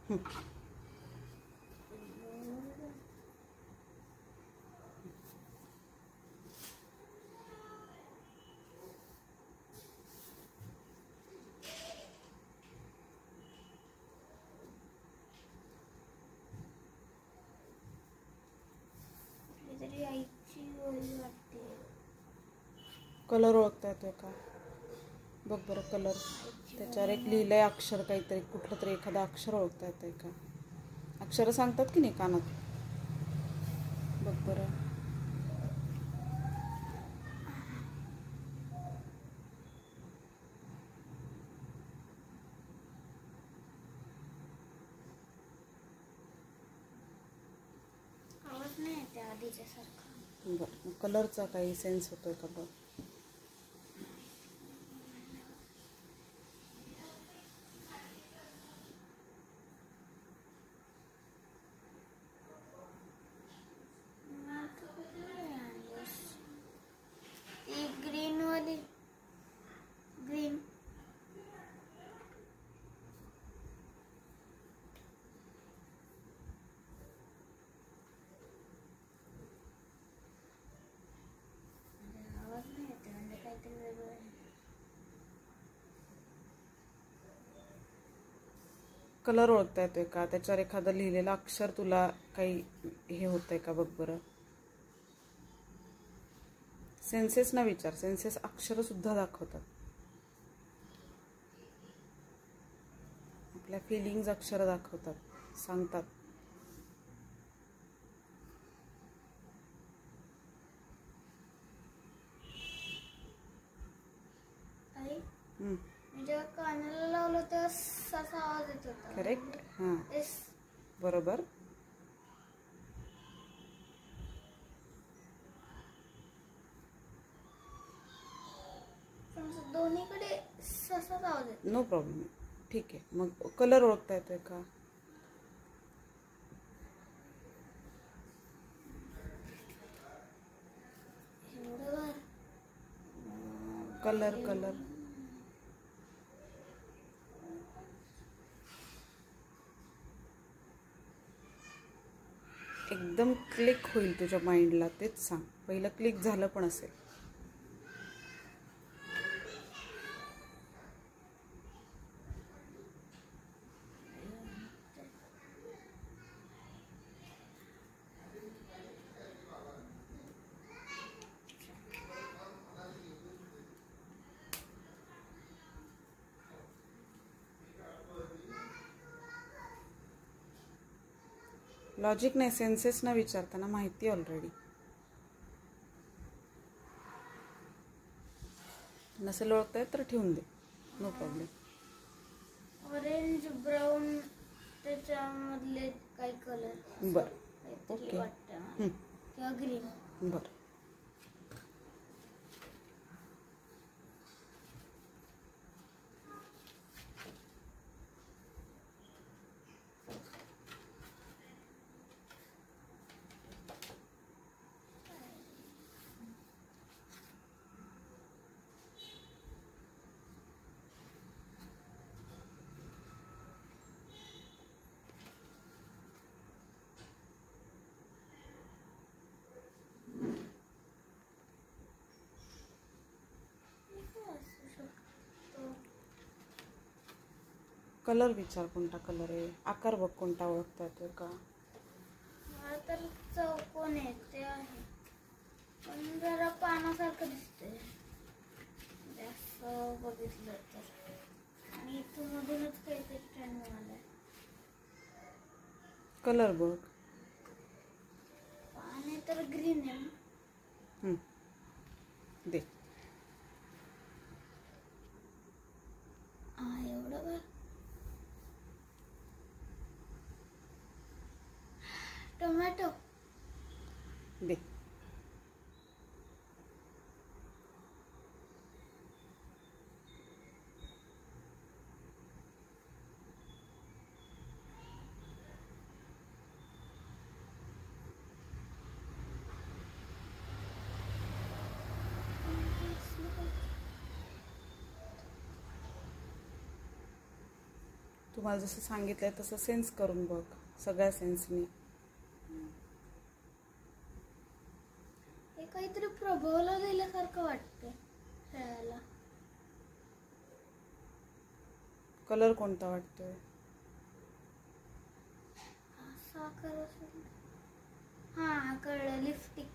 हं. तरी आईची ओळी वाटते. कलर ओळखता येतोय का? बघ बरं कलर. त्याच्यावर एक लिहिलंय अक्षर काहीतरी, कुठलं तरी एखादं अक्षर ओळखता येतंय का? अक्षरं सांगतात की नाही कानात? बघ बरं. आवाज नाही येते आधीच्या सारखा. बरं, कलरचा काही सेन्स होतोय का बघ. ग्रीन वाली ग्रीन. आवाज नाही येते म्हणजे काहीतरी वेगळं आहे. कलर ओळखता येतोय का? त्याच्यावर एखादं लिहिलेलं अक्षर तुला काही हे होतंय का बघ बरं. सेन्सेस ना विचार. सेन्सेस अक्षर सुद्धा दाखवतात. आपल्या फिलिंग्ज अक्षर दाखवतात, सांगतात. आई मी जेव्हा कानाला लावलं तेव्हा असा आवाज येत होता. करेक्ट. हां, बरोबर. दोन्हीकडे असाच आवाज येतो. No problem. ठीक आहे. मग कलर ओळखता येतोय का? कलर कलर एकदम क्लिक होईल तुझ्या माइंडला, तेच सांग. पहिलं क्लिक झालं पण असेल. लॉजिक नाही, सेन्सेस ना विचारताना माहिती ऑलरेडी. नसेल ओळखताय तर ठेवून दे, नो प्रॉब्लेम. ऑरेंज ब्राऊन त्याच्यामधले काही कलर. बरं, ओके. वाटतं किंवा ग्रीन. बरं. कलर विचार, कोणता कलर आहे. आकार बघ कोणता ओळखता येतोय का? मला तर चौकोन येते आहे, पण जरा पानासारखं दिसतंय जास्त बघितलं तर. आणि इथून मधूनच काहीतरी ट्रेंड आलाय. कलर बघ. पाने तर ग्रीन आहे. दे. एवढं बघ. टोमॅटो दे. तुम्हाला जसं सांगितलंय तसं सेन्स करून बघ, सगळ्या सेन्सनी. हे काहीतरी प्रभावला गेल्यासारखं वाटतंय खेळायला. कलर कोणता वाटतोय? असा कलर. हा कळलं, लिपस्टिक.